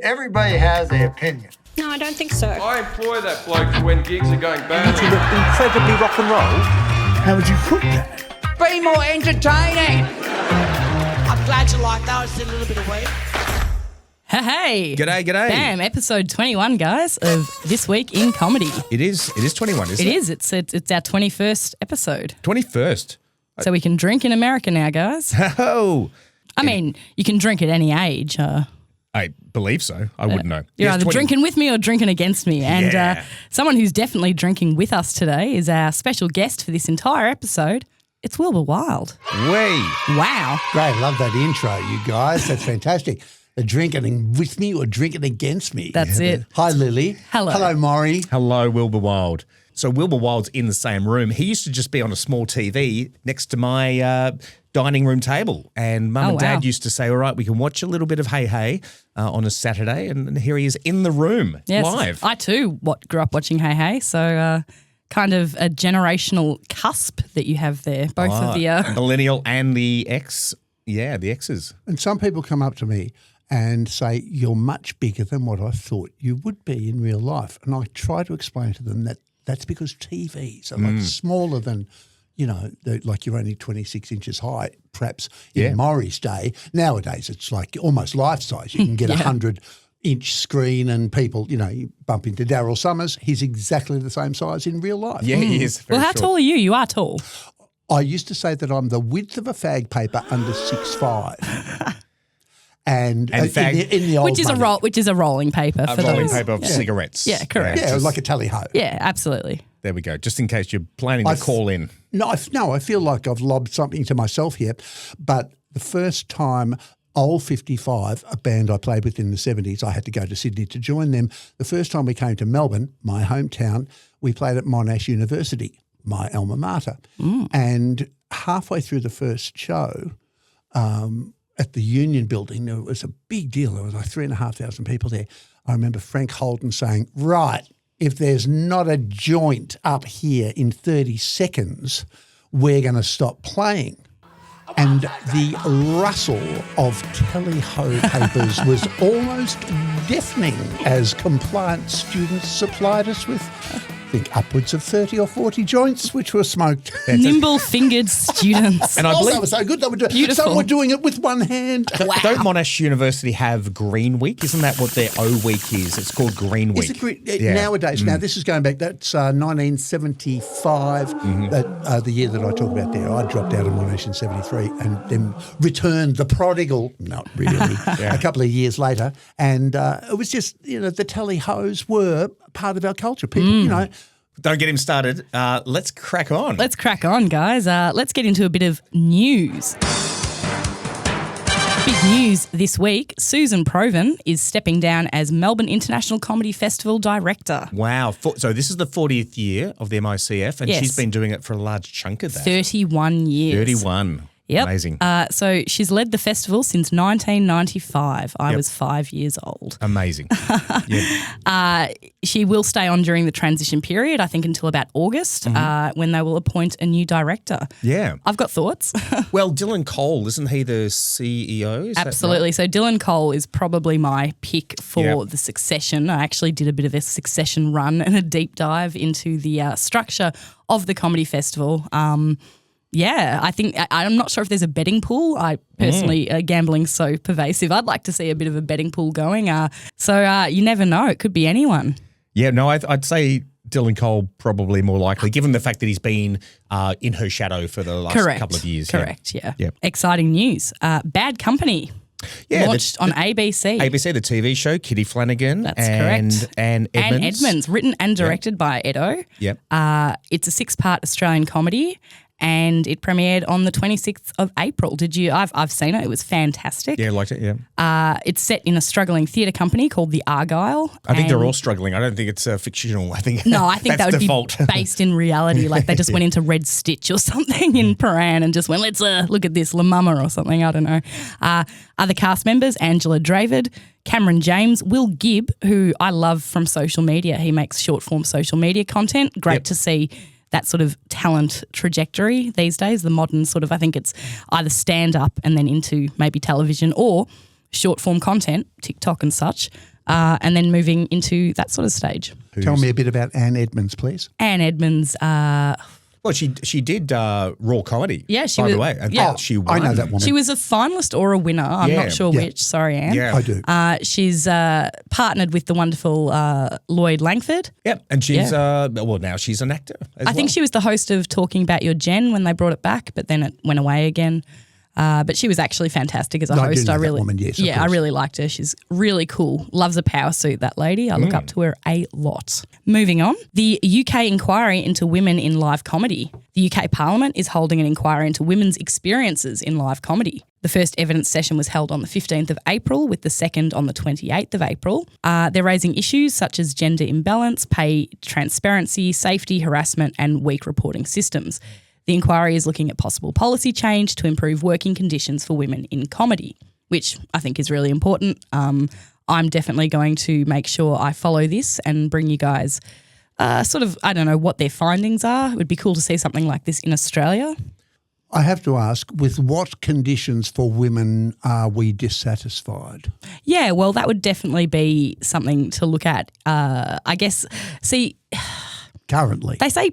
Everybody has an opinion. No, I don't think so. I employ that bloke for when gigs are going bad. You look incredibly rock and roll. How would you cook that? Be more entertaining. I'm glad you like that. It's a little bit of weed. Hey. G'day. Bam, episode 21, guys, of This Week in Comedy. It is 21, isn't it? It is. It's our 21st episode. 21st. So we can drink in America now, guys. Oh. I mean, you can drink at any age. I believe so. I wouldn't know. You're Yes, either 20 drinking with me or drinking against me. And Yeah. someone who's definitely drinking with us today is our special guest for this entire episode. It's Wilbur Wilde. Way. Wow. Great, love that intro, you guys. That's fantastic. Drinking with me or drinking against me. That's it. Hi, Lily. Hello. Hello, Maury. Hello, Wilbur Wilde. So Wilbur Wilde's in the same room. He used to just be on a small TV next to my dining room table. And Mum and Dad used to say, all right, we can watch a little bit of Hey Hey on a Saturday. And here he is in the room, live. I too grew up watching Hey Hey, so kind of a generational cusp that you have there. Both of the millennial and the X. Yeah, the X's. And some people come up to me and say, you're much bigger than what I thought you would be in real life. And I try to explain to them that that's because TVs are like smaller than, like you're only 26 inches high, perhaps in Maury's day. Nowadays, it's like almost life-size. You can get a 100-inch screen and people, you bump into Daryl Summers. He's exactly the same size in real life. Yeah, he is. Well, how tall are you? You are tall. I used to say that I'm the width of a fag paper under 6'5". And fag, in the old which is a rolling paper. a for rolling those. paper of cigarettes. Yeah, correct. Yeah, like a tally-ho. Yeah, absolutely. There we go. Just in case you're planning to call in. No, I feel like I've lobbed something to myself here. But the first time Old 55, a band I played with in the 70s, I had to go to Sydney to join them. The first time we came to Melbourne, my hometown, we played at Monash University, my alma mater. And halfway through the first show, at the Union Building, it was a big deal. There was like 3,500 people there. I remember Frank Holden saying, right, if there's not a joint up here in 30 seconds, we're going to stop playing. And the rustle of tally-ho papers was almost deafening as compliant students supplied us with, I think, upwards of 30 or 40 joints, which were smoked. Nimble-fingered students. And I believe that was so good. Beautiful. Some were doing it with one hand. Don't Monash University have Green Week? Isn't that what their O Week is? It's called Green Week. Nowadays, now this is going back, that's 1975, the year that I talk about there. I dropped out of Monash in 73 and then returned the prodigal, not really, a couple of years later. And it was just, the tally-hos were part of our culture. People, Don't get him started. Let's crack on. Let's crack on, guys. Let's get into a bit of news. Big news this week. Susan Provan is stepping down as Melbourne International Comedy Festival director. Wow. So this is the 40th year of the MICF, and she's been doing it for a large chunk of that. 31 years. 31. Yep. Amazing. So she's led the festival since 1995. I was 5 years old. Amazing. She will stay on during the transition period, I think until about August, when they will appoint a new director. Yeah. I've got thoughts. Well, Dylan Cole, isn't he the CEO? Is Absolutely. That right? So Dylan Cole is probably my pick for the succession. I actually did a bit of a succession run and a deep dive into the structure of the comedy festival. I think I'm not sure if there's a betting pool. I personally, gambling's so pervasive. I'd like to see a bit of a betting pool going. So you never know. It could be anyone. Yeah, no, I'd say Dylan Cole probably more likely, given the fact that he's been in her shadow for the last couple of years. Correct, yeah. Exciting news. Bad Company. Yeah, launched on ABC. ABC, the TV show, Kitty Flanagan. That's correct. And Edmonds. Anne Edmonds, written and directed by Edo. Yep. It's a 6-part Australian comedy. And it premiered on the 26th of April. I've seen it. It was fantastic. Yeah, I liked it, yeah. It's set in a struggling theatre company called the Argyle. I think they're all struggling. I don't think it's fictional. I think that would default. Be based in reality. Like they just went into Red Stitch or something in Paran and just went, let's look at this, La Mama or something. I don't know. Other cast members, Angela Dravid, Cameron James, Will Gibb, who I love from social media. He makes short-form social media content. Great to see that sort of talent trajectory these days, the modern sort of, I think it's either stand up and then into maybe television or short form content, TikTok and such. and then moving into that sort of stage. Tell me a bit about Anne Edmonds, please. Anne Edmonds. Well, she did Raw Comedy. Yeah, she by was. the way, and Yeah. she won. I know that woman. She was a finalist or a winner. I'm Yeah. not sure Yeah. which. Sorry, Anne. Yeah. I do. She's partnered with the wonderful Lloyd Langford. Yep, and she's well now she's an actor. I think she was the host of Talking About Your Jen when they brought it back, but then it went away again. But she was actually fantastic as a No, I do host. know I that really, woman, yes, of yeah, I course. really liked her. She's really cool. Loves a power suit, that lady. I look up to her a lot. Moving on, the UK inquiry into women in live comedy. The UK Parliament is holding an inquiry into women's experiences in live comedy. The first evidence session was held on the 15th of April, with the second on the 28th of April. They're raising issues such as gender imbalance, pay transparency, safety, harassment, and weak reporting systems. The inquiry is looking at possible policy change to improve working conditions for women in comedy, which I think is really important. I'm definitely going to make sure I follow this and bring you guys sort of, I don't know what their findings are. It would be cool to see something like this in Australia. I have to ask, with what conditions for women are we dissatisfied? Yeah, well, that would definitely be something to look at. I guess, see, Currently. they say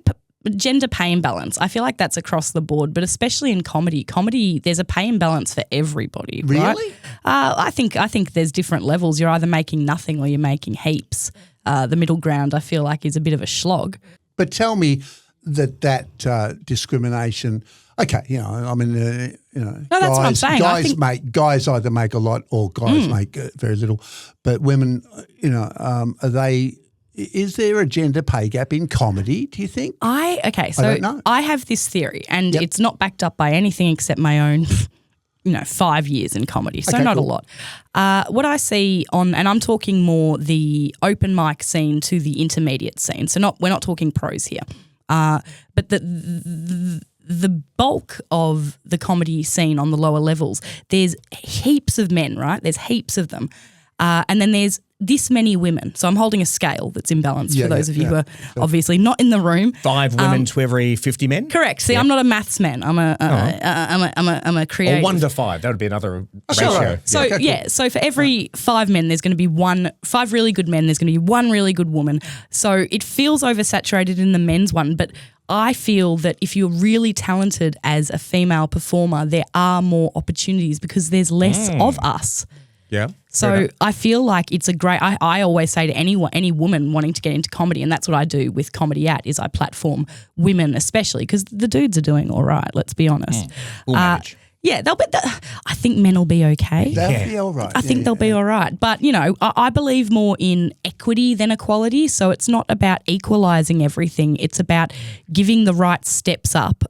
gender pay imbalance. I feel like that's across the board, but especially in comedy. Comedy, there's a pay imbalance for everybody. Right? Really? I think there's different levels. You're either making nothing or you're making heaps. The middle ground, I feel like, is a bit of a slog. But tell me that discrimination. Okay, I mean, No, that's what I'm saying. I think- guys either make a lot or guys make very little. But women, are they? Is there a gender pay gap in comedy? Do you think? So don't know. I have this theory, and it's not backed up by anything except my own, 5 years in comedy, so Okay, not cool. a lot. What I see on, and I'm talking more the open mic scene to the intermediate scene. So we're not talking pros here, but the bulk of the comedy scene on the lower levels, there's heaps of men, right? There's heaps of them, and then there's this many women. So I'm holding a scale that's imbalanced for those of you who are obviously not in the room. 5 women to every 50 men. Correct. See, I'm not a maths man. I'm a creative. Or 1 to 5. That would be another ratio. So so for every 5 men, there's going to be 5 really good men. There's going to be 1 really good woman. So it feels oversaturated in the men's one, but I feel that if you're really talented as a female performer, there are more opportunities because there's less of us. Yeah. So I feel like it's a great. I always say to any woman wanting to get into comedy, and that's what I do with Comedy At, is I platform women, especially because the dudes are doing all right. Let's be honest. We'll manage. Yeah, I think men will be okay. They'll be all right. I think they'll be all right. But, I believe more in equity than equality. So it's not about equalising everything. It's about giving the right steps up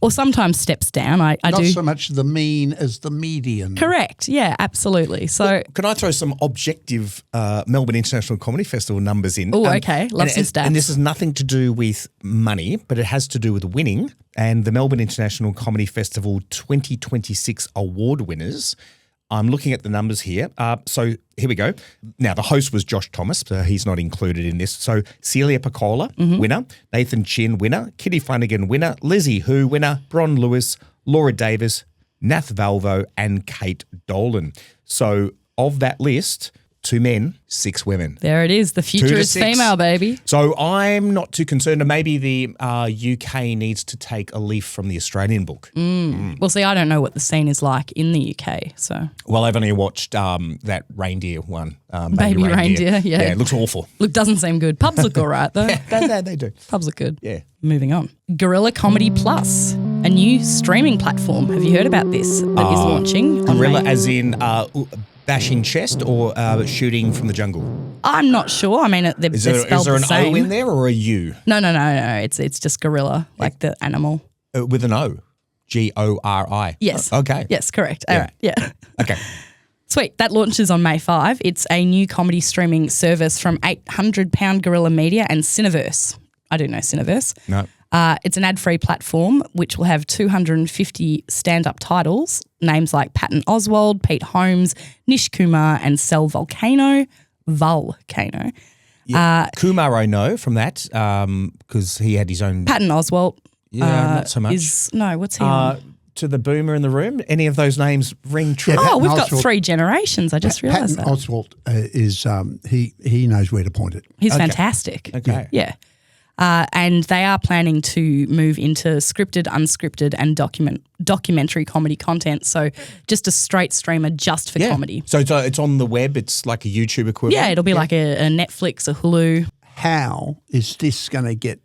or sometimes steps down. I Not do. so much the mean as the median. Correct. Yeah, absolutely. So, Can I throw some objective Melbourne International Comedy Festival numbers in? oh, okay. Love some stats. And this has nothing to do with money, but it has to do with winning. And the Melbourne International Comedy Festival 2026 award winners. I'm looking at the numbers here. So here we go. Now, the host was Josh Thomas. So he's not included in this. So Celia Piccola, winner. Nathan Chin, winner. Kitty Flanagan, winner. Lizzie Hu, winner. Bron Lewis, Laura Davis, Nath Valvo, and Kate Dolan. So of that list, 2 men, 6 women. there it is. The 2 future to is 6. female, baby. So I'm not too concerned. And maybe the UK needs to take a leaf from the Australian book. Well, see, I don't know what the scene is like in the UK. So, Well, I've only watched that reindeer one. Baby reindeer, yeah. Yeah, it looks awful. look, doesn't seem good. Pubs look all right, though. They do. Pubs look good. Yeah. Moving on. Gorilla Comedy Plus, a new streaming platform. Have you heard about this that is launching? on Gorilla May? as in bashing chest or shooting from the jungle? I'm not sure. I mean, they're Is there spelled the an same. O in there or a U? No. It's just gorilla, like the animal. With an O. Gori. Yes. Okay. Yes, correct. All right. Yeah. Okay. Sweet. That launches on May 5. It's a new comedy streaming service from 800-pound Gorilla Media and Cineverse. I do know Cineverse. No. It's an ad-free platform which will have 250 stand-up titles, names like Patton Oswald, Pete Holmes, Nish Kumar, and Sel Volcano. Yeah. Kumar I know from that because he had his own. Patton Oswalt. Yeah, not so much. What's he on? to the boomer in the room? Any of those names ring true? Yeah, Oh, we've got Oswald. 3 generations. I just realised Patton that. Oswalt is he knows where to point it. He's fantastic. Okay. Yeah. And they are planning to move into scripted, unscripted, and documentary comedy content. So just a straight streamer just for comedy. So it's on the web. It's like a YouTube equivalent. Yeah, it'll be like a Netflix, a Hulu. How is this going to get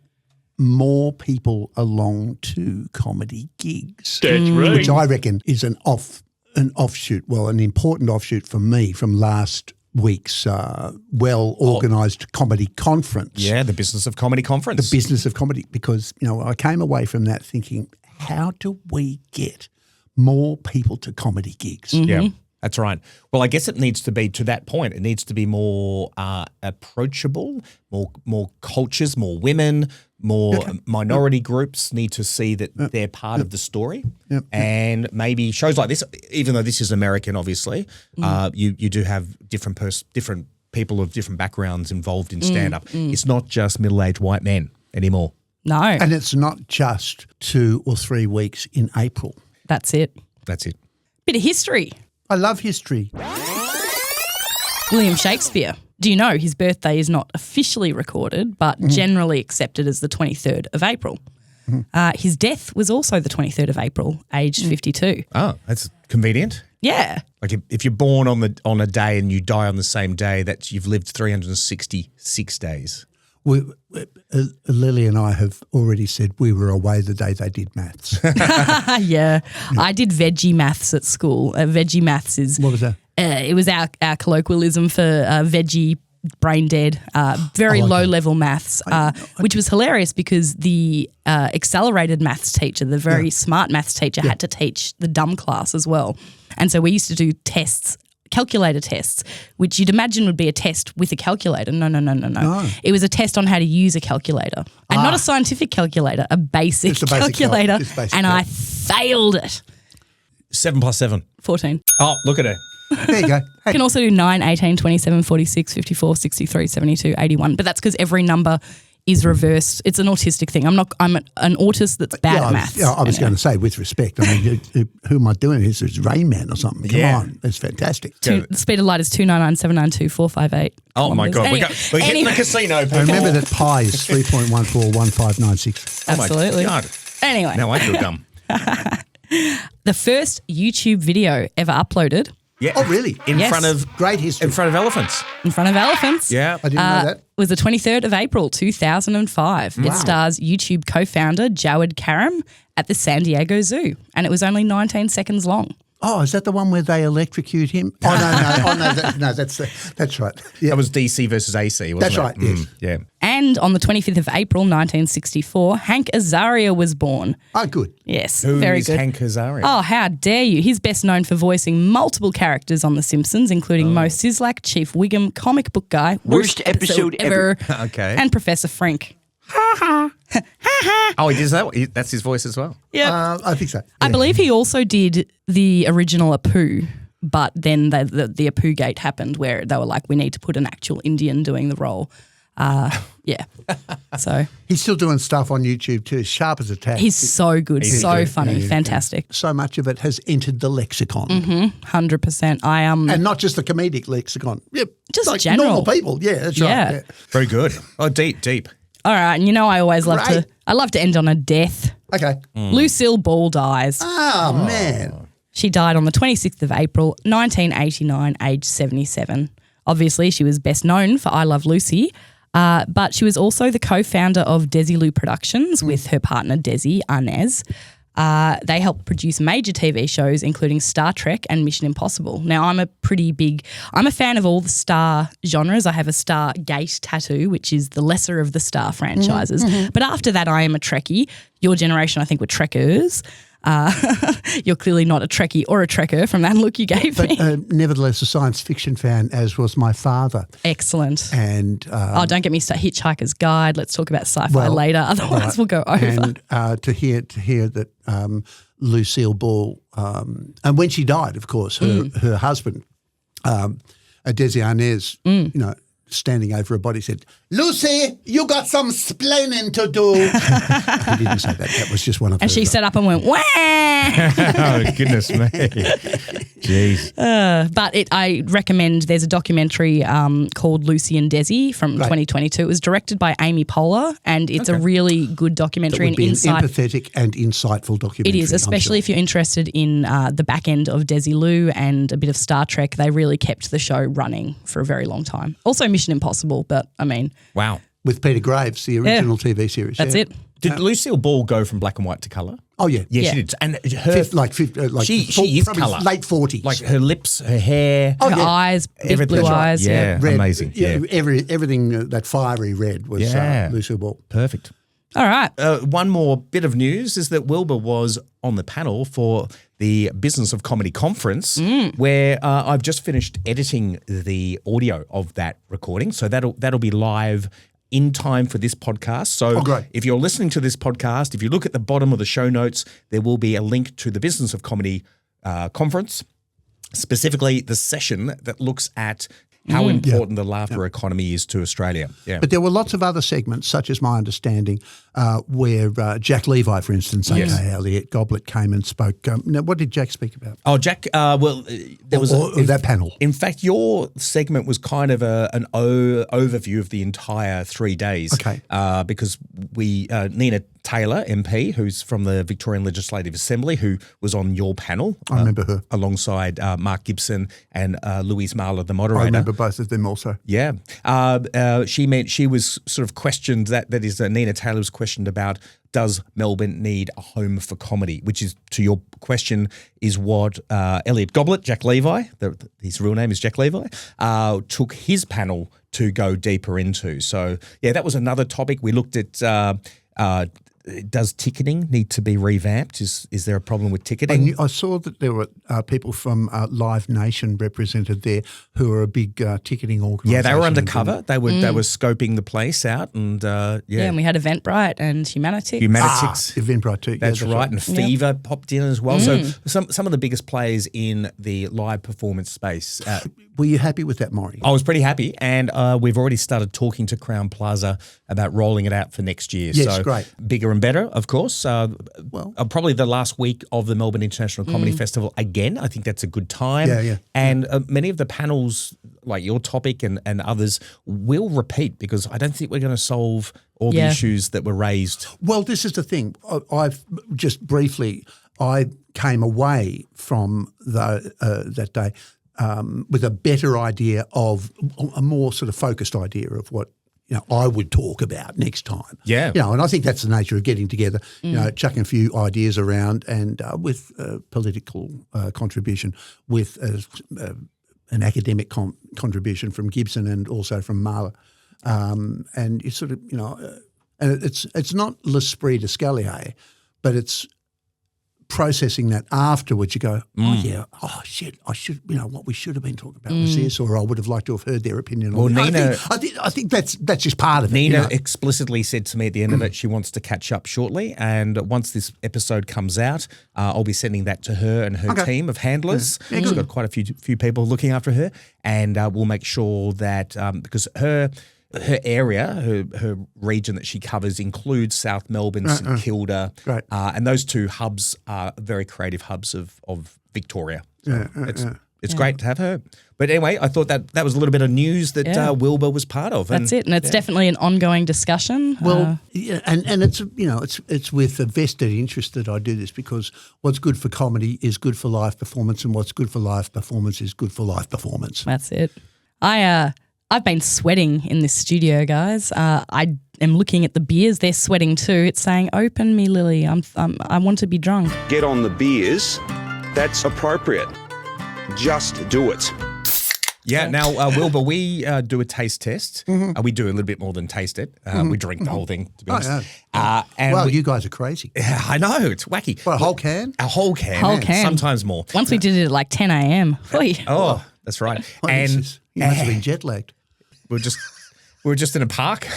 more people along to comedy gigs? That's right. Which I reckon is an offshoot, an important offshoot for me from last week's well-organised comedy conference. Yeah, the Business of Comedy Conference. The Business of Comedy, because, I came away from that thinking, how do we get more people to comedy gigs? Yeah, that's right. Well, I guess it needs to be, to that point, it needs to be more approachable, more cultures, more women, more minority groups need to see that they're part of the story. And maybe shows like this, even though this is American, obviously, you do have different people of different backgrounds involved in stand-up. It's not just middle-aged white men anymore. No, And it's not just 2 or 3 weeks in April. that's it. That's it. Bit of history. I love history. William Shakespeare. Do you know his birthday is not officially recorded, but generally accepted as the 23rd of April? His death was also the 23rd of April, aged 52. Oh, that's convenient. Yeah. Like if you're born on a day and you die on the same day, that you've lived 366 days. Lily and I have already said we were away the day they did maths. Yeah. I did veggie maths at school. Veggie maths is... What was that? It was our colloquialism for veggie brain dead, very low-level maths, which was hilarious because the accelerated maths teacher, the very smart maths teacher, had to teach the dumb class as well. And so we used to do tests, calculator tests, which you'd imagine would be a test with a calculator. No. It was a test on how to use a calculator. And not a scientific calculator, a basic Just a basic calculator. just basic and I failed it. 7 plus 7. 14. Oh, look at her. There you go. Hey, You can also do 9, 18, 27, 46, 54, 63, 72, 81. But that's because every number is reversed. It's an autistic thing. I'm an autist that's bad at maths. I was going to say, with respect, I mean, who am I doing this? It's Rain Man or something. Come on. It's fantastic. The speed of light is 299,792,458. Oh, my God. We're hitting the casino, people. I remember that pi is 3.141596. Absolutely. Oh, my God. Anyway, Now I feel dumb. the first YouTube video ever uploaded Yeah. Oh, really? In Yes. front of Great history. in front of elephants. in front of elephants Yeah. I didn't know that. was the 23rd of April, 2005. It stars YouTube co-founder Jawed Karim at the San Diego Zoo, and it was only 19 seconds long. Oh, is that the one where they electrocute him? Oh, no, that's right. Yeah. That was DC versus AC, wasn't That's it? right, yes. Yeah. And on the 25th of April, 1964, Hank Azaria was born. Oh, good. Yes, Who very is good. Hank Azaria? Oh, how dare you. He's best known for voicing multiple characters on The Simpsons, including Mo Sizlak, Chief Wiggum, comic book guy, Worst episode ever. Okay. and Professor Frink. Oh, he does that? That's his voice as well? Yeah. I think so. I Yeah. believe he also did the original Apu, but then the Apu gate happened where they were like, we need to put an actual Indian doing the role. Yeah. So He's still doing stuff on YouTube too, sharp as a tack. he's so good, so good. funny, Yeah. fantastic. So much of it has entered the lexicon. 100%. I am. And not just the comedic lexicon. Yep. Just like general. normal people. Yeah, that's Yeah. right. Yeah. Very good. Oh, deep. All right. And I always love Great. I love to end on a death. Okay. Lucille Ball dies. Oh, man. She died on the 26th of April, 1989, aged 77. Obviously, she was best known for I Love Lucy, but she was also the co-founder of Desilu Productions with her partner Desi Arnaz. They helped produce major TV shows, including Star Trek and Mission Impossible. Now, I'm a fan of all the Star genres. I have a Stargate tattoo, which is the lesser of the Star franchises. But after that, I am a Trekkie. Your generation, I think, were Trekkers. You're clearly not a Trekkie or a Trekker from that look you gave me. Nevertheless, a science fiction fan, as was my father. Excellent. And Don't get me started. Hitchhiker's Guide. Let's talk about sci-fi later. Otherwise, we'll go over. And to hear that Lucille Ball, and when she died, of course, her husband, Desi Arnaz, standing over her body, said, "Lucy, you got some splaining to do." He didn't say that. That was just one of And she sat up and went, wah! Oh, goodness me. Jeez. But I recommend, there's a documentary called Lucy and Desi from 2022. It was directed by Amy Poehler, and it's a really good documentary and insight. An empathetic and insightful documentary. It is, especially if you're interested in the back end of Desi Lou and a bit of Star Trek. They really kept the show running for a very long time. Also Mission Impossible, but I mean. Wow. With Peter Graves, the original TV series. That's it. Did Lucille Ball go from black and white to colour? Oh, yeah. Yeah, she did. And her she is colour. Late 40s. Like her lips, her hair. Her eyes, big blue eyes. Yeah, red, amazing. Yeah. Everything that fiery red was Lucille Ball. Perfect. All right. One more bit of news is that Wilbur was on the panel for the Business of Comedy Conference, where I've just finished editing the audio of that recording. So that'll be live in time for this podcast. So if you're listening to this podcast, if you look at the bottom of the show notes, there will be a link to the Business of Comedy Conference, specifically the session that looks at how important the laughter economy is to Australia. Yeah. But there were lots of other segments, such as my understanding, where Jack Levi, for instance, aka Elliot Goblet, came and spoke. Now, what did Jack speak about? Oh, Jack, there was that panel. In fact, your segment was kind of an overview of the entire 3 days. Okay. Because Nina Taylor, MP, who's from the Victorian Legislative Assembly, who was on your panel. I remember her. Alongside Mark Gibson and Louise Marler, the moderator. I remember both of them also. Yeah. She was sort of questioned, that is, Nina Taylor was questioned about, does Melbourne need a home for comedy? Which is, to your question, is what Elliot Goblet, Jack Levi, his real name is Jack Levi, took his panel to go deeper into. So, yeah, that was another topic. We looked at does ticketing need to be revamped? Is there a problem with ticketing? I saw that there were people from Live Nation represented there who are a big ticketing organisation. Yeah, they were undercover. They were scoping the place out, and and we had Eventbrite and Humanitix. Eventbrite too. That's right. And Fever popped in as well. So some of the biggest players in the live performance space. Were you happy with that, Maury? I was pretty happy, and we've already started talking to Crown Plaza about rolling it out for next year. Yes, so great. Bigger and better, of course. Probably the last week of the Melbourne International Comedy Festival again. I think that's a good time. Yeah. And many of the panels, like your topic and others, will repeat, because I don't think we're going to solve all the issues that were raised. Well, this is the thing. I've just briefly, I came away from that day with a better idea of a more sort of focused idea of what I would talk about next time. Yeah. And I think that's the nature of getting together, chucking a few ideas around, and with political contribution, with an academic contribution from Gibson and also from Marler. And it's sort of, and it's not l'esprit d'escalier, but it's processing that afterwards. You go, I should, what we should have been talking about was this, or I would have liked to have heard their opinion on it. I think that's just part of it. Nina explicitly said to me at the end of it, she wants to catch up shortly, and once this episode comes out, I'll be sending that to her and her team of handlers. She's got quite a few people looking after her, and we'll make sure that because her area, her region that she covers includes South Melbourne, St Kilda, and those two hubs are very creative hubs of Victoria. So it's great to have her. But anyway, I thought that was a little bit of news that Wilbur was part of. That's it, and it's definitely an ongoing discussion. Well, and it's it's with a vested interest that I do this, because what's good for comedy is good for live performance, and what's good for live performance is good for live performance. That's it. I've been sweating in this studio, guys. I am looking at the beers; they're sweating too. It's saying, "Open me, Lily. I want to be drunk." Get on the beers. That's appropriate. Just do it. Yeah. Now, Wilbur, we do a taste test. We do a little bit more than taste it. We drink the whole thing, to be honest. And you guys are crazy. I know, it's wacky. What, a whole can? A whole can. Sometimes more. Once we did it at like 10 a.m. Oh, that's right. You must have been jet lagged. We'll just We were just in a park.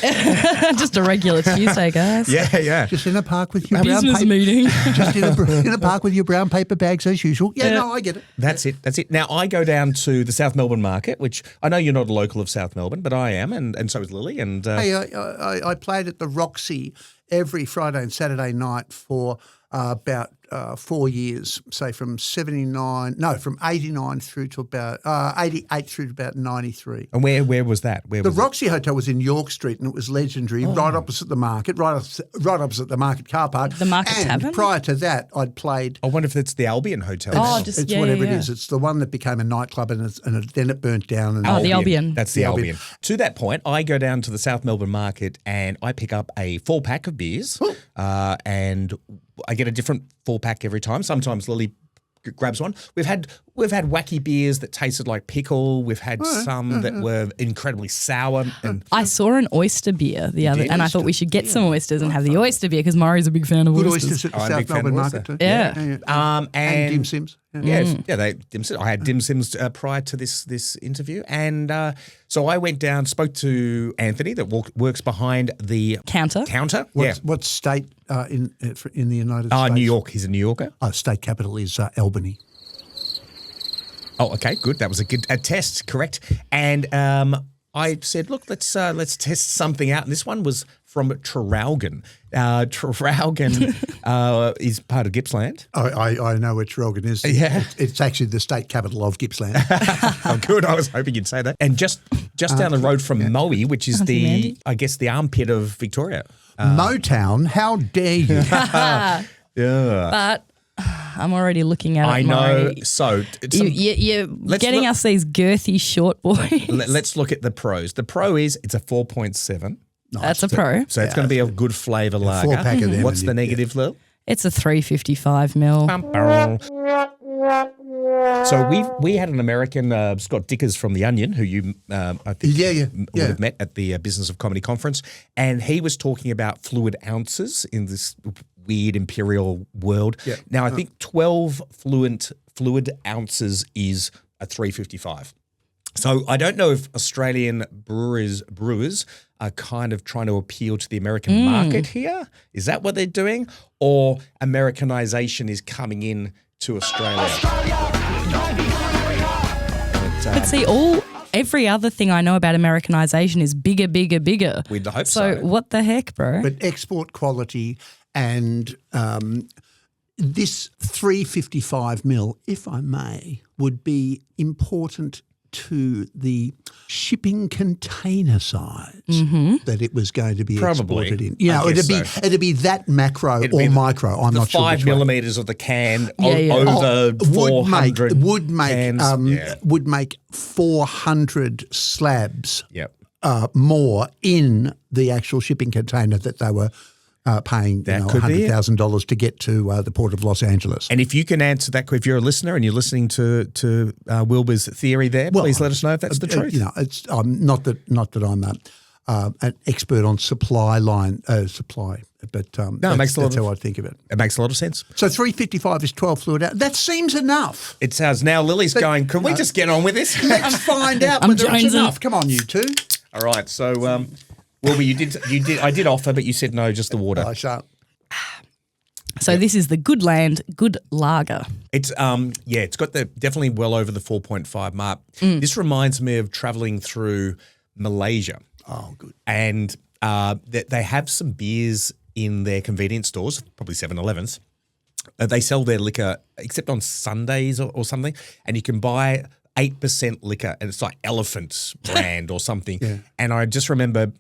Just a regular Tuesday, guys. Yeah. Just in a park with your brown Business paper. meeting. Just in a park with your brown paper bags as usual. Yeah, no, I get it. That's it. Now, I go down to the South Melbourne market, which I know you're not a local of South Melbourne, but I am, and so is Lily. And Hey, I played at the Roxy every Friday and Saturday night for about 4 years, say from 89 through to about 88 through to about 93. and where was that? Where The was it? Roxy Hotel was in York Street and it was legendary, right opposite the market, right opposite the market car park. The Market and Tavern? prior to that, I'd played. I wonder if it's the Albion Hotel. Oh, now. just It's yeah, whatever yeah, it is. It's the one that became a nightclub and then it burnt down. And Oh, the Albion. That's the The Albion. Albion. To that point, I go down to the South Melbourne market and I pick up a 4-pack of beers, and I get a different 4-pack every time. Sometimes Lily grabs one. We've had wacky beers that tasted like pickle. We've had some that were incredibly sour. And I saw an oyster beer the other, and I thought we should get some oysters and have the oyster beer because Murray's a big fan of Good oysters. oysters at the I'm a big South fan of Melbourne oyster. market too. Yeah. And dim sims. dim sims. I had dim sims prior to this interview, and so I went down, spoke to Anthony that works behind the Counter. What state in the United States? New York. He's a New Yorker. State capital is Albany. Oh, okay, good. That was a test, correct? And I said, look, let's test something out. And this one was from Traralgon. Traralgon is part of Gippsland. I know where Traralgon is. Yeah. It's actually the state capital of Gippsland. Oh, good. I was hoping you'd say that. And just down the road from Moe, which is the armpit of Victoria. Motown, how dare you? Yeah. But I'm already looking at it. I know. Murray. So You're getting us these girthy short boys. let's look at the pros. The pro is it's a 4.7. That's a pro. So it's going to be a good flavour lager. 4-pack of them. What's and the negative, Lil? It's a 355 mil. So we had an American, Scott Dickers from The Onion, who you I think would have met at the Business of Comedy conference, and he was talking about fluid ounces in this weird imperial world. Yeah. Now I think 12 fluid ounces is a 355. So I don't know if Australian brewers are kind of trying to appeal to the American market here. Is that what they're doing? Or Americanization is coming in to Australia? But see, every other thing I know about Americanization is bigger, bigger, bigger. We'd hope so. So what the heck, bro? But export quality and this 355 mil, if I may, would be important to the shipping container size that it was going to be Probably. exported in. I guess It'd be that macro It'd or be micro. I'm the not sure. 5 which way. millimeters of the can Yeah. over 400 would make cans. would make 400 slabs Yep. more in the actual shipping container that they were paying That could be it. $100,000 to get to the port of Los Angeles. And if you can answer that, if you're a listener and you're listening to Wilbur's theory there, please let us know if that's the truth. It's not that I'm an expert on supply, but it makes a lot that's how I think of it. It makes a lot of sense. So 355 is 12 fluid out. That seems enough. It sounds now Lily's going, can we just get on with this? Let's find out I'm whether it's jonesing. enough. Come on, you two. All right. So, Wilbur, you did. I did offer, but you said no, just the water. I shan't. So this is the Good Land Good Lager. It's it's got definitely well over the 4.5 mark. This reminds me of traveling through Malaysia. Oh, good. And they have some beers in their convenience stores, probably 7-Elevens. They sell their liquor except on Sundays or something, and you can buy 8% liquor, and it's like Elephant brand or something. Yeah. And I just remember,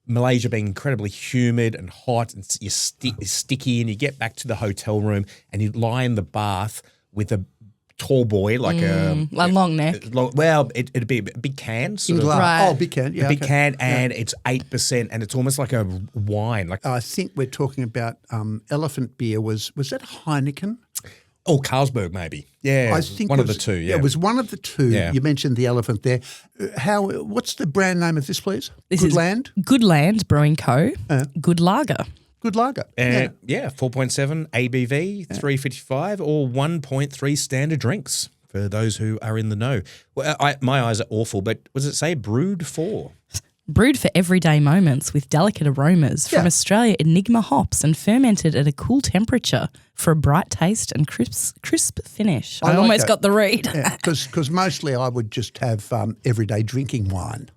Malaysia being incredibly humid and hot, and you're sticky, and you get back to the hotel room and you lie in the bath with a tall boy, like a long neck. It'd be a big can, sort of. Right. Oh, big can. Yeah, A big okay. can, and it's 8%, and it's almost like a wine. Like I think we're talking about elephant beer. Was that Heineken? Carlsberg, maybe. Yeah, I think one it of the was- two. Yeah, It was one of the two. Yeah. You mentioned the elephant there. What's the brand name of this, please? This Good is Land? Good Land Brewing Co. Good Lager. Good lager. And 4.7 ABV, 355, or 1.3 standard drinks for those who are in the know. Well, my eyes are awful, but what does it say? Brewed for? Brewed for everyday moments with delicate aromas from Australia Enigma hops and fermented at a cool temperature for a bright taste and crisp finish. I like almost that. got the read. Because mostly I would just have everyday drinking wine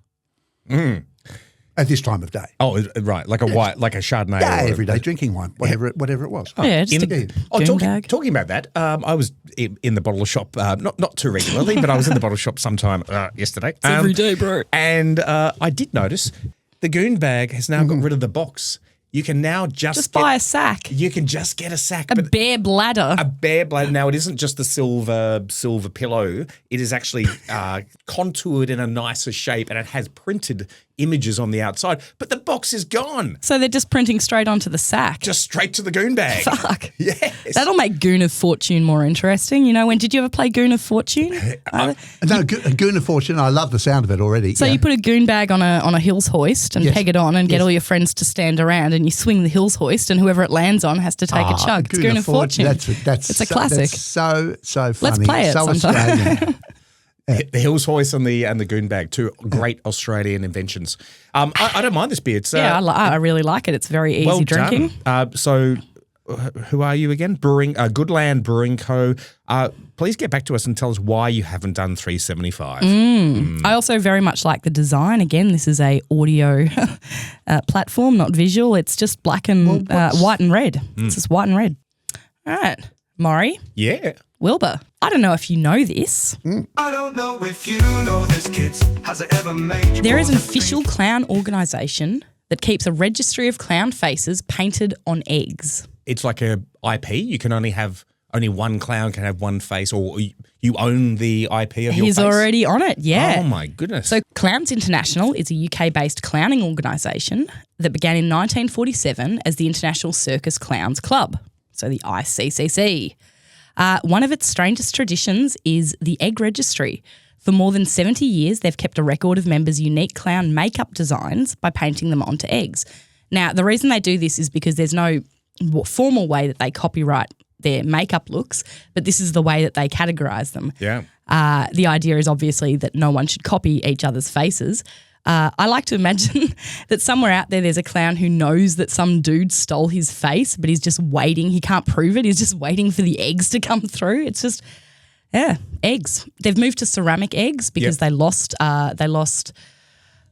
at this time of day. Oh, right, like a Chardonnay. Yeah, or everyday drinking wine, whatever it was. Yeah, just a goon bag. Talking about that, I was in the bottle shop, not too regularly, but I was in the bottle shop sometime yesterday. Every day, bro. And I did notice the goon bag has now got rid of the box. You can now just buy a sack. You can just get a sack. A bare bladder. A bare bladder. Now, it isn't just the silver pillow. It is actually contoured in a nicer shape, and it has printed images on the outside. But the box is gone. So they're just printing straight onto the sack. Just straight to the goon bag. Fuck. Yes. That'll make Goon of Fortune more interesting. You know, did you ever play Goon of Fortune? No, Goon of Fortune, I love the sound of it already. So you put a goon bag on a hills hoist and peg it on and get all your friends to stand around and you swing the hills hoist and whoever it lands on has to take a chug. It's Goon of Fortune. It's a classic. That's so funny. Let's play it so sometime. Australian. The hills hoist and the goon bag, two great Australian inventions. I don't mind this beer. It's, I really like it. It's very easy well drinking. done. So who are you again? Brewing, Goodland Brewing Co. Please get back to us and tell us why you haven't done 375. I also very much like the design. Again, this is a audio platform, not visual. It's just black and white and red. It's just white and red. All right, Maury. Yeah. Wilbur, I don't know if you know this. I don't know if you know this, kids. Has it ever made you There is an pause and official think? clown organisation that keeps a registry of clown faces painted on eggs. It's like a IP. You can only one clown can have one face, or you own the IP of your face. He's already on it, yeah. Oh my goodness. So Clowns International is a UK-based clowning organisation that began in 1947 as the International Circus Clowns Club, so the ICCC. One of its strangest traditions is the egg registry. For more than 70 years, they've kept a record of members' unique clown makeup designs by painting them onto eggs. Now, the reason they do this is because there's no formal way that they copyright their makeup looks, but this is the way that they categorise them. Yeah. The idea is obviously that no one should copy each other's faces. I like to imagine that somewhere out there's a clown who knows that some dude stole his face, but he's just waiting. He can't prove it. He's just waiting for the eggs to come through. It's just, eggs. They've moved to ceramic eggs because they lost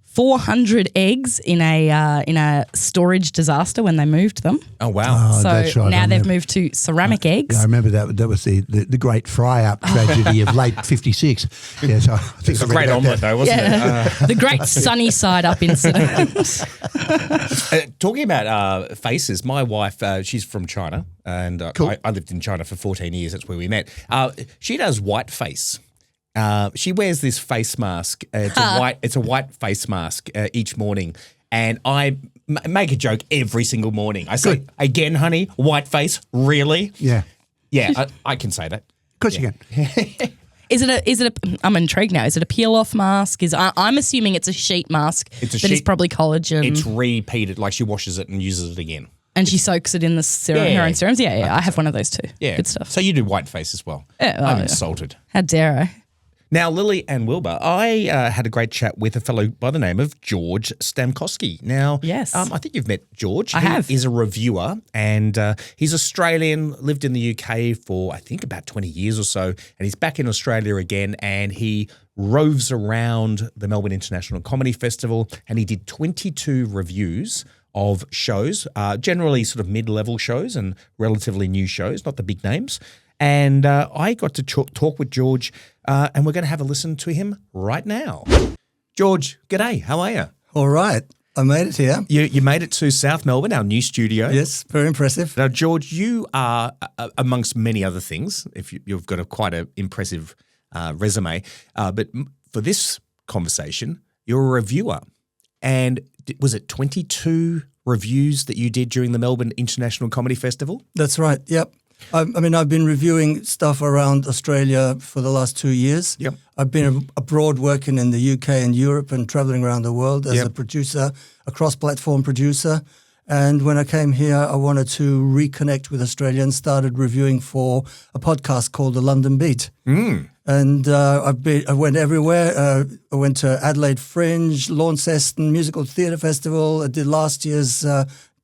400 eggs in a storage disaster when they moved them. Oh, wow. So that's right. now they've moved to ceramic eggs. Yeah, I remember that. That was the great fry-up tragedy of late '56. Yeah, so I think It's a great omelette, though, wasn't it? The great sunny side up incident. Talking about faces, my wife, she's from China, and I lived in China for 14 years. That's where we met. She does white face. She wears this face mask. It's a white face mask each morning, and I make a joke every single morning. I say, "Again, honey, white face, really?" Yeah. Yeah, I can say that. Of course you can. Is it a? I'm intrigued now. Is it a peel-off mask? I'm assuming it's a sheet mask. It's a that is sheet- probably collagen. It's repeated, like she washes it and uses it again. and she soaks it in the serum, her own serums. Yeah, I have one of those too. Yeah, Good stuff. So you do white face as well. Yeah, I'm yeah. insulted. How dare I? Now, Lily and Wilbur, I had a great chat with a fellow by the name of George Stamkoski. Now, Yes. I think you've met George. I have. He's a reviewer, and he's Australian, lived in the UK for, I think, about 20 years or so, and he's back in Australia again, and he roves around the Melbourne International Comedy Festival, and he did 22 reviews of shows, generally sort of mid-level shows and relatively new shows, not the big names. And I got to talk with George, and we're going to have a listen to him right now. George, g'day. How are you? All right. I made it here. You made it to South Melbourne, our new studio. Yes, very impressive. Now, George, you are, amongst many other things, you've got quite an impressive resume, but for this conversation, you're a reviewer. And was it 22 reviews that you did during the Melbourne International Comedy Festival? That's right. Yep. I mean, I've been reviewing stuff around Australia for the last 2 years. Yep. I've been abroad working in the UK and Europe and traveling around the world as Yep. a producer, a cross-platform producer. And when I came here, I wanted to reconnect with Australia and started reviewing for a podcast called The London Beat. And I went everywhere. I went to Adelaide Fringe, Launceston Musical Theatre Festival. I did last year's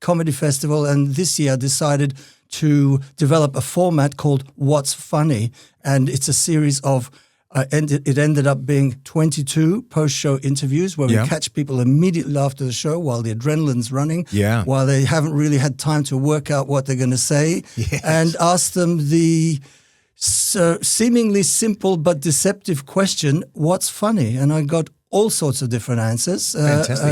Comedy Festival. And this year I decided to develop a format called What's Funny. And it's a series of, it ended up being 22 post-show interviews where we catch people immediately after the show while the adrenaline's running, while they haven't really had time to work out what they're going to say, and ask them the seemingly simple but deceptive question, what's funny? And I got all sorts of different answers. Fantastic.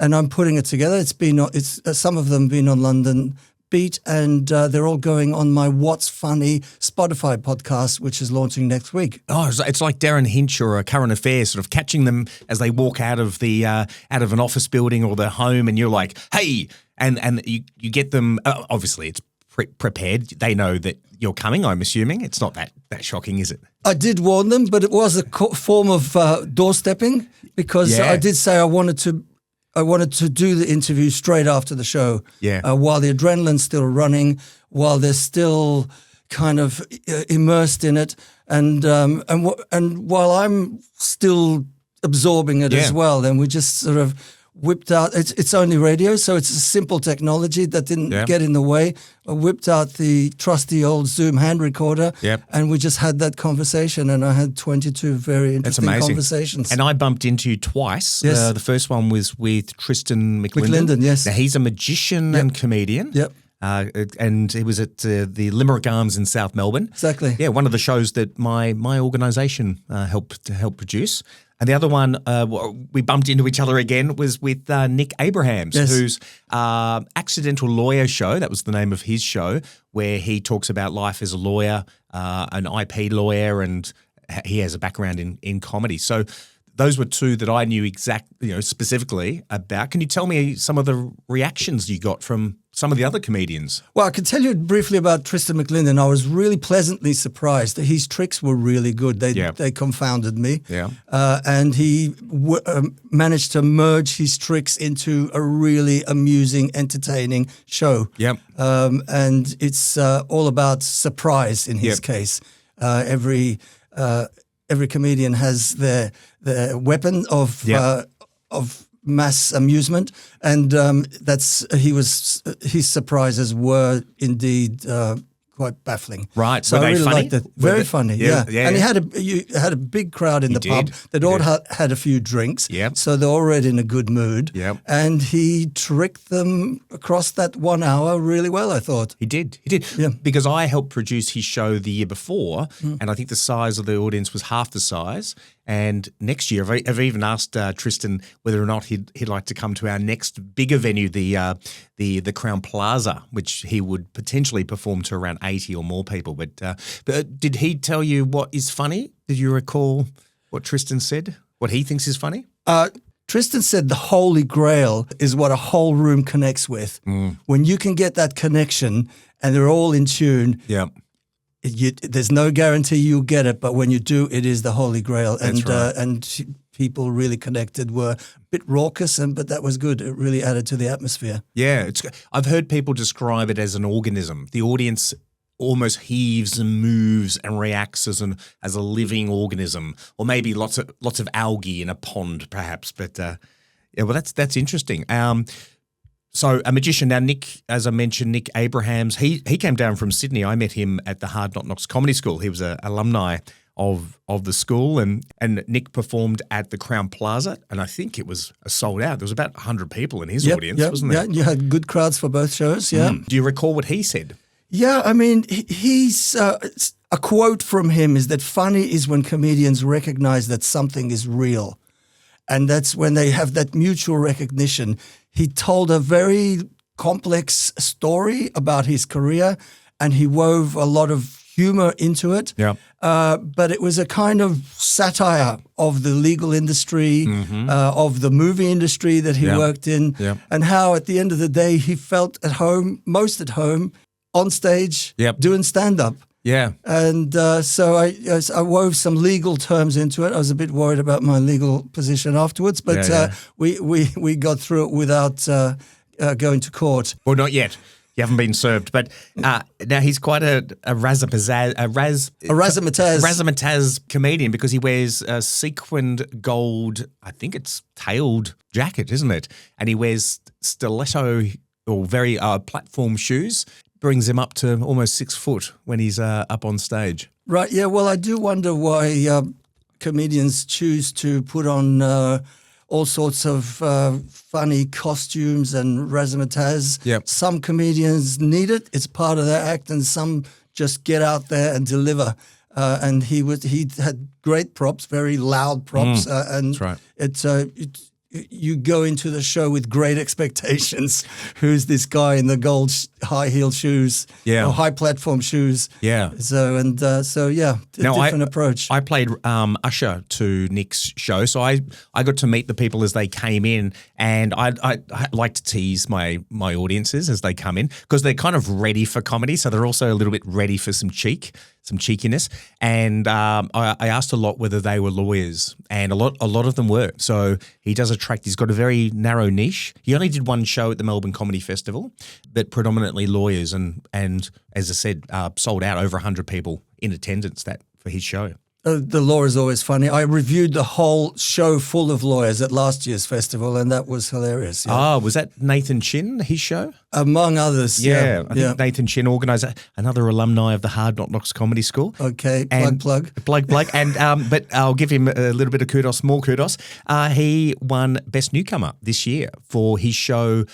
And I'm putting it together. It's some of them been on London Beat, and they're all going on my What's Funny Spotify podcast, which is launching next week. Oh, it's like Darren Hinch or a Current Affairs, sort of catching them as they walk out of an office building or their home, and you're like, hey, and you get them. Obviously, it's prepared. They know that you're coming. I'm assuming it's not that shocking, is it? I did warn them, but it was a form of doorstepping because I did say I wanted to do the interview straight after the show, while the adrenaline's still running, while they're still kind of immersed in it, and while I'm still absorbing it as well. Then we just sort of whipped out. It's only radio, so it's a simple technology that didn't get in the way. I whipped out the trusty old Zoom hand recorder, and we just had that conversation, and I had 22 very interesting conversations. And I bumped into you twice. Yes. The first one was with Tristan McLinden. Yes. Now, he's a magician and comedian. Yep. And it was at the Limerick Arms in South Melbourne. Exactly. Yeah, one of the shows that my organisation helped produce. And the other one, we bumped into each other again, was with Nick Abrahams, whose Accidental Lawyer Show, that was the name of his show, where he talks about life as a lawyer, an IP lawyer, and he has a background in comedy. So those were two that I knew specifically about. Can you tell me some of the reactions you got from some of the other comedians? Well, I can tell you briefly about Tristan McLinden. I was really pleasantly surprised that his tricks were really good. They confounded me. Yeah. And he managed to merge his tricks into a really amusing, entertaining show. Yep. And it's all about surprise in his case. Every comedian has their weapon of mass amusement, and his surprises were indeed quite baffling. Right. So were I they really funny? liked it. Very funny. Yeah. And you had a big crowd in the pub. They'd all had a few drinks. Yep. So they're already in a good mood. Yep. And he tricked them across that 1 hour really well, I thought. He did. Yeah. Because I helped produce his show the year before, and I think the size of the audience was half the size. And next year, I've even asked Tristan whether or not he'd like to come to our next bigger venue, the Crown Plaza, which he would potentially perform to around 80 or more people. But did he tell you what is funny? Did you recall what Tristan said? What he thinks is funny? Tristan said the Holy Grail is what a whole room connects with. When you can get that connection and they're all in tune. Yeah. There's no guarantee you'll get it, but when you do, it is the Holy Grail. And people really connected, were a bit raucous, but that was good. It really added to the atmosphere. Yeah, I've heard people describe it as an organism. The audience almost heaves and moves and reacts as a living organism, or maybe lots of algae in a pond, perhaps. But that's interesting. So a magician now, Nick, as I mentioned, Nick Abrahams, he came down from Sydney. I met him at the Hard Knock Knocks Comedy School. He was an alumni of the school, and Nick performed at the Crown Plaza, and I think it was sold out. There was about 100 people in his audience, wasn't there? Yeah, you had good crowds for both shows, yeah. Do you recall what he said? Yeah, I mean, he's a quote from him is that funny is when comedians recognize that something is real. And that's when they have that mutual recognition. He told a very complex story about his career, and he wove a lot of humor into it. Yeah. But it was a kind of satire of the legal industry, of the movie industry that he worked in, and how at the end of the day he felt most at home, on stage, doing stand-up. Yeah. And so I wove some legal terms into it. I was a bit worried about my legal position afterwards, but we got through it without going to court. Well, not yet. You haven't been served. But now he's quite a razzmatazz comedian because he wears a sequined gold, I think it's tailed jacket, isn't it? And he wears stiletto or very platform shoes. Brings him up to almost 6 foot when he's up on stage. Right, yeah. Well, I do wonder why comedians choose to put on all sorts of funny costumes and razzmatazz. Yep. Some comedians need it; it's part of their act, and some just get out there and deliver. And he had great props, very loud props, and that's right. You go into the show with great expectations. Who's this guy in the gold high-heeled shoes? Yeah. Or high platform shoes. Yeah. Different approach. I played usher to Nick's show, so I got to meet the people as they came in, and I like to tease my audiences as they come in because they're kind of ready for comedy, so they're also a little bit ready for some cheekiness. And I asked a lot whether they were lawyers, and a lot of them were. So he does attract. He's got a very narrow niche. He only did one show at the Melbourne Comedy Festival, but predominantly lawyers, and as I said, sold out over 100 people in attendance for his show. The law is always funny. I reviewed the whole show full of lawyers at last year's festival, and that was hilarious. Yeah. Oh, was that Nathan Chin, his show? Among others, yeah. I think Nathan Chin organised another alumni of the Hard Knock Knocks Comedy School. Okay, plug. And but I'll give him a little bit of kudos, more kudos. He won Best Newcomer this year for his show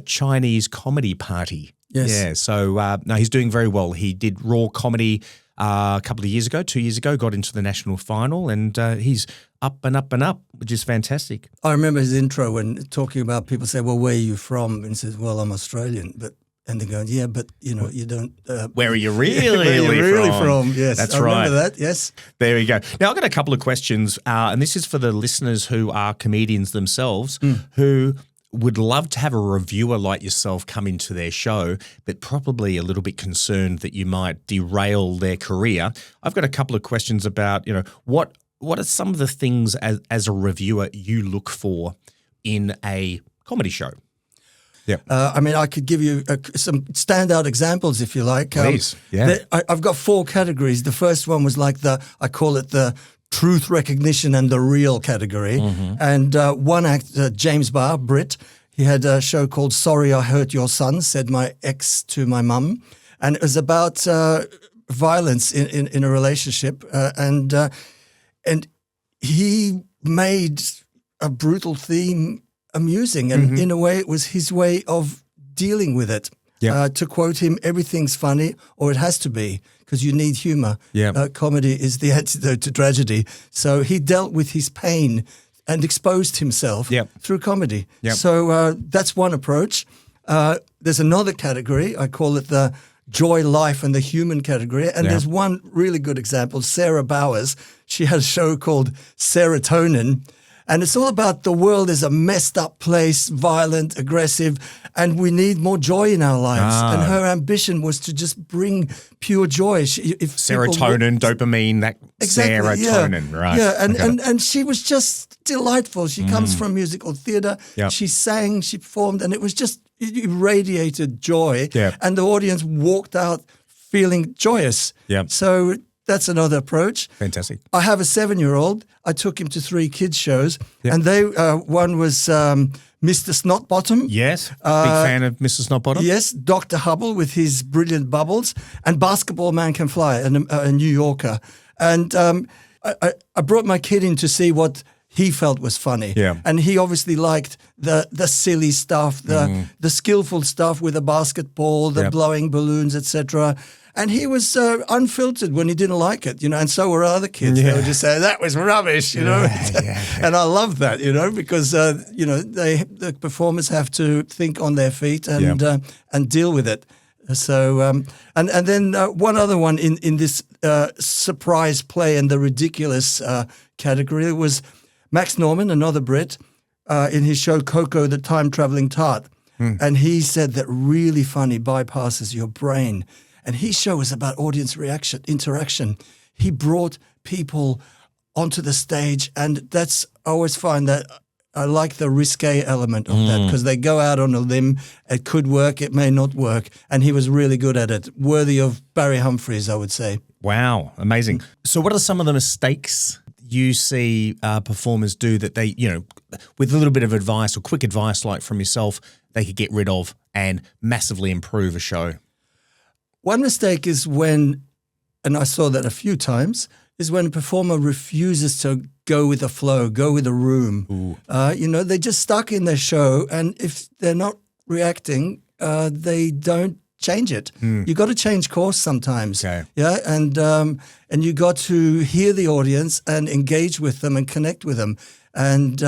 Chinese Comedy Party. Yes. Yeah, so no, he's doing very well. He did Raw Comedy a couple of years ago, 2 years ago, got into the national final, and he's up and up and up, which is fantastic. I remember his intro when talking about people say, well, where are you from? And he says, well, I'm Australian. And they're going, yeah, but you don't. Where are you really from? Yes, that's I right. remember that. Yes. There you go. Now I've got a couple of questions, and this is for the listeners who are comedians themselves, who would love to have a reviewer like yourself come into their show, but probably a little bit concerned that you might derail their career. I've got a couple of questions about, what are some of the things as a reviewer you look for in a comedy show? Yeah. I could give you some standout examples if you like. Please. Yeah. I've got 4 categories. The first one was like I call it the truth recognition and the real category. Mm-hmm. And one actor, James Barr, Brit, he had a show called Sorry I Hurt Your Son, said my ex to my mum. And it was about violence in a relationship. And he made a brutal theme amusing. And in a way, it was his way of dealing with it. Yep. To quote him, everything's funny, or it has to be, because you need humor. Yep. Comedy is the antidote to tragedy. So he dealt with his pain and exposed himself through comedy. Yep. So that's one approach. There's another category. I call it the joy, life, and the human category. And there's one really good example, Sarah Bowers. She had a show called Serotonin. And it's all about the world is a messed up place, violent, aggressive, and we need more joy in our lives. And her ambition was to just bring pure joy. If serotonin, dopamine, that exactly, serotonin, right? Yeah, and she was just delightful. She comes from musical theatre. Yep. She sang, she performed, and it was just it radiated joy. Yep. And the audience walked out feeling joyous. Yep. So that's another approach. Fantastic. I have a 7-year-old. I took him to 3 kids shows, and they one was Mr. Snotbottom. Yes, big fan of Mr. Snotbottom. Yes, Dr. Hubble with his brilliant bubbles, and Basketball Man Can Fly, a New Yorker. And I brought my kid in to see what he felt was funny. Yeah. And he obviously liked the silly stuff, the skillful stuff with the basketball, the blowing balloons, etc. And he was unfiltered when he didn't like it, and so were other kids. They would just say, that was rubbish, And I love that, because, the performers have to think on their feet and deal with it. So, and then one other one in this surprise play and the ridiculous category was Max Norman, another Brit, in his show Coco, the Time-Traveling Tart. And he said that really funny bypasses your brain. And his show was about audience interaction. He brought people onto the stage, and I always find that I like the risque element of that because they go out on a limb. It could work, it may not work, and he was really good at it. Worthy of Barry Humphries, I would say. Wow, amazing. So what are some of the mistakes you see performers do that they, with a little bit of advice or quick advice like from yourself, they could get rid of and massively improve a show? One mistake is when, and I saw that a few times, is when a performer refuses to go with the flow, go with the room. They're just stuck in their show, and if they're not reacting, they don't change it. You got to change course sometimes. Okay. Yeah, and you got to hear the audience and engage with them and connect with them. And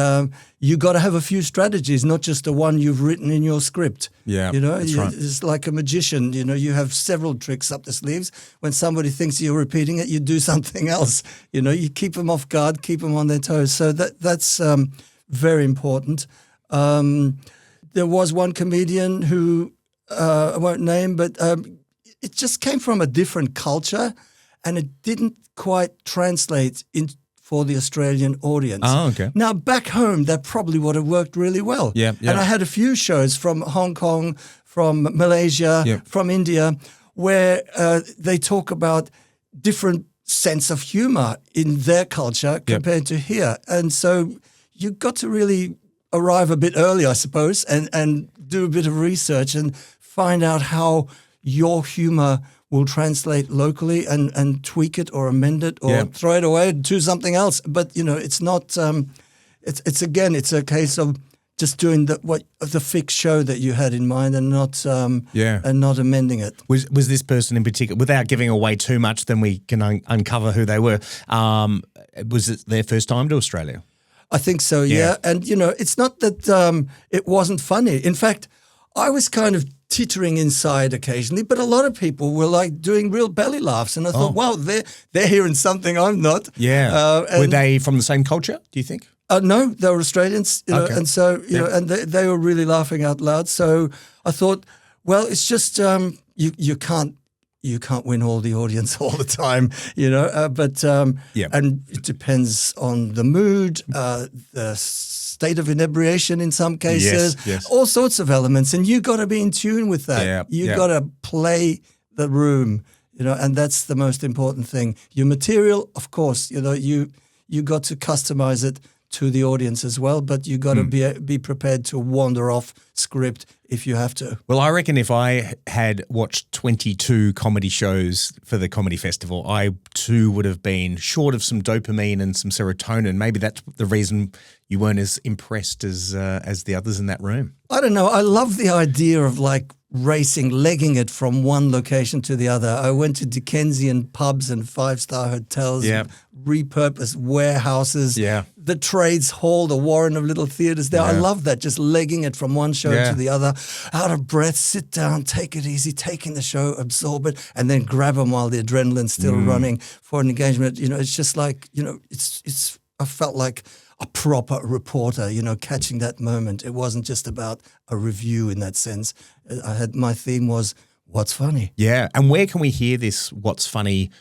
you got to have a few strategies, not just the one you've written in your script. Yeah, that's right. It's like a magician. You have several tricks up the sleeves. When somebody thinks you're repeating it, you do something else. You keep them off guard, keep them on their toes. So that's very important. There was one comedian who I won't name, but it just came from a different culture, and it didn't quite translate for the Australian audience. Oh, okay. Now, back home, that probably would have worked really well. Yeah. And I had a few shows from Hong Kong, from Malaysia, from India, where they talk about different sense of humor in their culture compared to here. And so you've got to really arrive a bit early, I suppose, and do a bit of research and find out how your humor will translate locally and tweak it or amend it or throw it away and do something else. But, it's not it's a case of just doing the fixed show that you had in mind and not amending it. Was this person in particular, without giving away too much, then we can uncover who they were, was it their first time to Australia? I think so, yeah. And, it's not that it wasn't funny. In fact, I was kind of tittering inside occasionally, but a lot of people were like doing real belly laughs. And I thought, wow, they're hearing something I'm not. Yeah. Were they from the same culture, do you think? No, they were Australians, and so, and they were really laughing out loud. So I thought, well, it's just you can't win all the audience all the time, but and it depends on the mood, the state of inebriation in some cases, all sorts of elements, and you got to be in tune with that. You got to play the room, and that's the most important thing. Your material, of course, you got to customize it to the audience as well, but you got to be prepared to wander off script if you have to. Well, I reckon if I had watched 22 comedy shows for the comedy festival, I too would have been short of some dopamine and some serotonin. Maybe that's the reason you weren't as impressed as the others in that room. I don't know. I love the idea of like racing, legging it from one location to the other. I went to Dickensian pubs and 5-star hotels, repurposed warehouses, the Trades Hall, the Warren of Little Theatres there. I love that, just legging it from one show to the other, out of breath, sit down, take it easy, taking the show, absorb it, and then grab them while the adrenaline's still running for an engagement. It's just like, it's. I felt like a proper reporter, catching that moment. It wasn't just about a review in that sense. My theme was, what's funny? Yeah. And where can we hear this What's Funny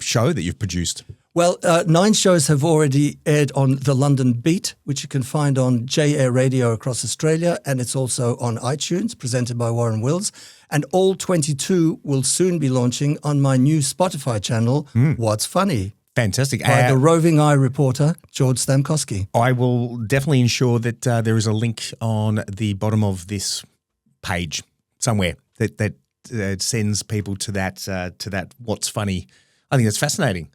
show that you've produced? Well, 9 shows have already aired on the London Beat, which you can find on J-Air Radio across Australia, and it's also on iTunes, presented by Warren Wilde. And all 22 will soon be launching on my new Spotify channel, What's Funny? Fantastic. By the roving eye reporter, George Stamkoski. I will definitely ensure that there is a link on the bottom of this page somewhere that sends people to that What's Funny. I think that's fascinating.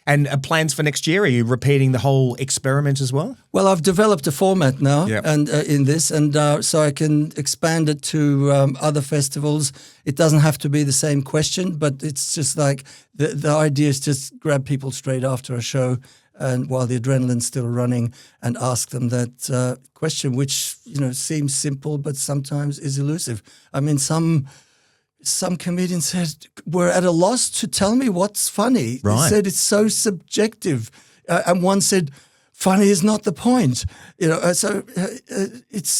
And plans for next year? Are you repeating the whole experiment as well? Well, I've developed a format now, and in this, and so I can expand it to other festivals. It doesn't have to be the same question, but it's just like the idea is just grab people straight after a show, and while the adrenaline's still running, and ask them that question, which seems simple, but sometimes is elusive. I mean, Some comedians said, we're at a loss to tell me what's funny. Right. They said it's so subjective. And one said, funny is not the point. So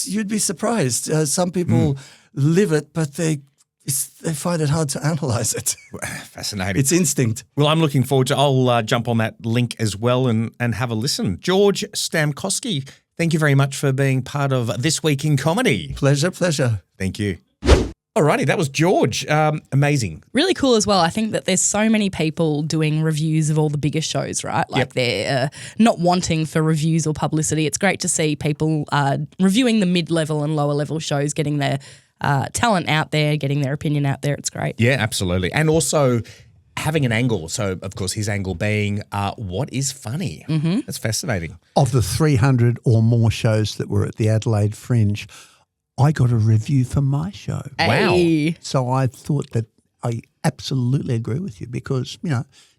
you'd be surprised. Some people live it, but they find it hard to analyze it. Fascinating. It's instinct. Well, I'm looking forward to, I'll jump on that link as well and have a listen. George Stamkoski, Thank you very much for being part of This Week in Comedy. Pleasure. Thank you. Alrighty, that was George. Amazing. Really cool as well. I think that there's so many people doing reviews of all the bigger shows, right? Like they're not wanting for reviews or publicity. It's great to see people reviewing the mid-level and lower-level shows, getting their talent out there, getting their opinion out there. It's great. Yeah, absolutely. And also having an angle. So, of course, his angle being what is funny. Mm-hmm. That's fascinating. Of the 300 or more shows that were at the Adelaide Fringe, I got a review for my show. Hey. Wow. So I thought that I absolutely agree with you because,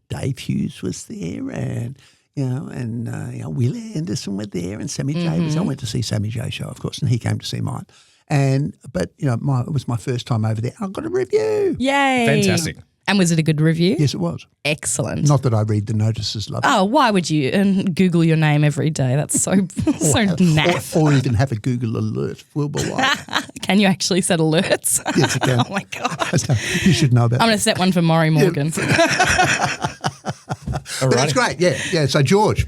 Dave Hughes was there and, Will Anderson were there and Sammy J was. I went to see Sammy J's show, of course, and he came to see mine. But it was my first time over there. I got a review. Yay. Fantastic. And was it a good review? Yes, it was. Excellent. Not that I read the notices, love. Oh, why would you Google your name every day? That's so naff. Or even have a Google alert, Wilbur Wilde. Can you actually set alerts? Yes, you can. Oh, my God. You should know that. I'm going to set one for Maury Morgan. But that's great, yeah. So George,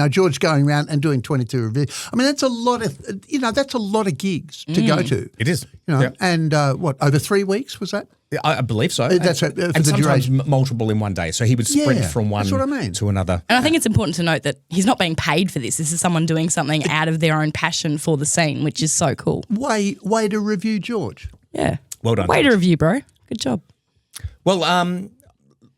George going around and doing 22 reviews. I mean, that's a lot of gigs to go to. It is. And over 3 weeks was that? I believe so. That's right, for and the sometimes duration. multiple in one day. So he would sprint from one that's what I mean. to another. And I think it's important to note that he's not being paid for this. This is someone doing something out of their own passion for the scene, which is so cool. Way to review George. Yeah. Well done, Way to George. review, bro. Good job. Well,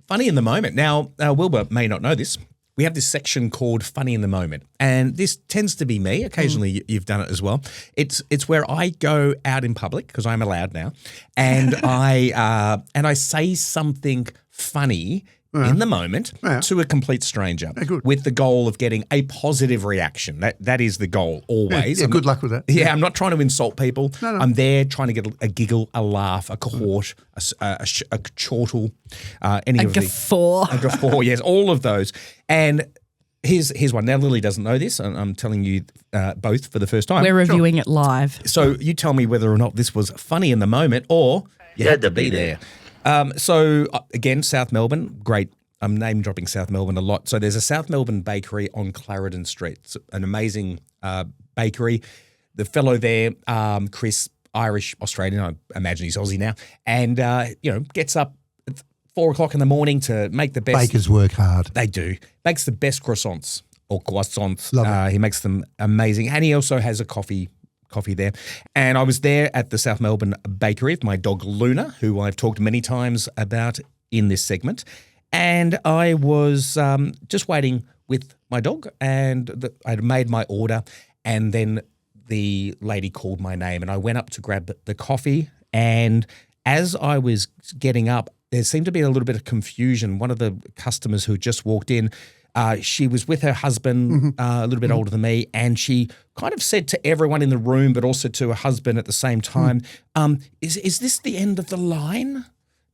funny in the moment. Now, Wilbur may not know this. We have this section called Funny in the Moment, and this tends to be me. Occasionally, you've done it as well. It's where I go out in public because I'm allowed now, and I say something funny in the moment to a complete stranger with the goal of getting a positive reaction. That is the goal always. Yeah, good luck with that. Yeah, I'm not trying to insult people. No. I'm there trying to get a giggle, a laugh, a cahort, a chortle, any of guffaw. A guffaw, yes, all of those. And here's one. Now, Lily doesn't know this, and I'm telling you both for the first time. We're reviewing it live. So you tell me whether or not this was funny in the moment or you had to be there. So again, South Melbourne, great. I'm name dropping South Melbourne a lot. So there's a South Melbourne bakery on Clarendon Street. It's an amazing bakery. The fellow there, Chris, Irish Australian, I imagine he's Aussie now, and gets up at 4 o'clock in the morning to make the best. Bakers work hard. They do. Makes the best croissants or croissants. Love it. He makes them amazing, and he also has a coffee there. And I was there at the South Melbourne bakery with my dog Luna, who I've talked many times about in this segment. And I was just waiting with my dog, and I'd made my order, and then the lady called my name, and I went up to grab the coffee, and as I was getting up, there seemed to be a little bit of confusion. One of the customers who just walked in, she was with her husband, a little bit older than me, and she kind of said to everyone in the room, but also to her husband at the same time, is this the end of the line?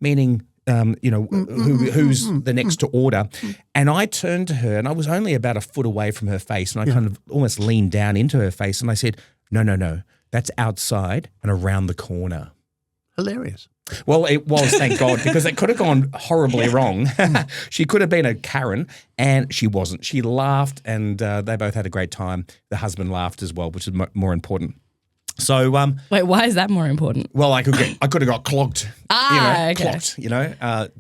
Meaning, who's the next to order. And I turned to her, and I was only about a foot away from her face, and I kind of almost leaned down into her face, and I said, no, that's outside and around the corner. Hilarious. Well, it was, thank God, because it could have gone horribly wrong. She could have been a Karen, and she wasn't. She laughed, and they both had a great time. The husband laughed as well, which is more important. So, wait, why is that more important? Well, I could have got clogged. Okay. Clocked.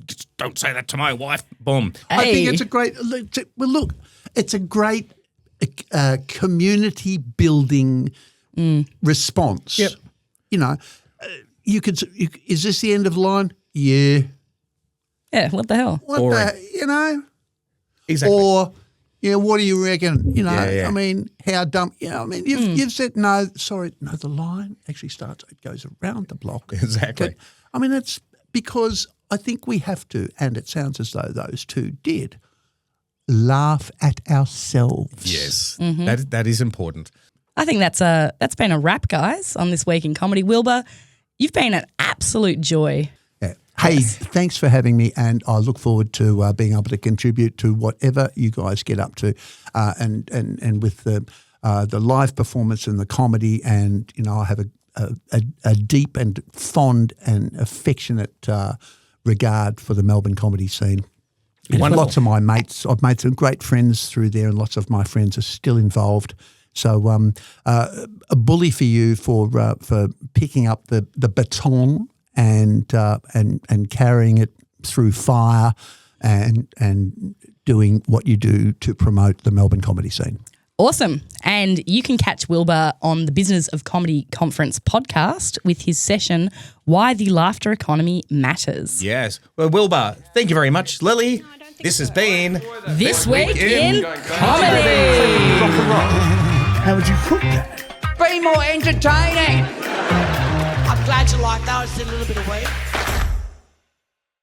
Just don't say that to my wife. Boom. I think it's a great. Look, it's a great community building response. Yep. You could. Is this the end of the line? Yeah. Yeah. What the hell? Exactly. Or. Yeah, what do you reckon? Yeah. I mean, how dumb? You've said no. Sorry, no. The line actually starts. It goes around the block. Exactly. But, it's because I think we have to, and it sounds as though those two did, laugh at ourselves. Yes, that is important. I think that's been a wrap, guys, on This Week in Comedy. Wilbur, you've been an absolute joy. Yeah. Hey, thanks for having me, and I look forward to being able to contribute to whatever you guys get up to, and with the live performance and the comedy, and I have a deep and fond and affectionate regard for the Melbourne comedy scene. And lots of my mates, I've made some great friends through there, and lots of my friends are still involved, So a bully for you for picking up the baton and carrying it through fire and doing what you do to promote the Melbourne comedy scene. Awesome. And you can catch Wilbur on the Business of Comedy Conference podcast with his session, Why the Laughter Economy Matters. Yes. Well, Wilbur, thank you very much. Lily, this has been This Week in Comedy. How would you cook that? Be more entertaining. I'm glad you liked that. I just did a little bit of weed.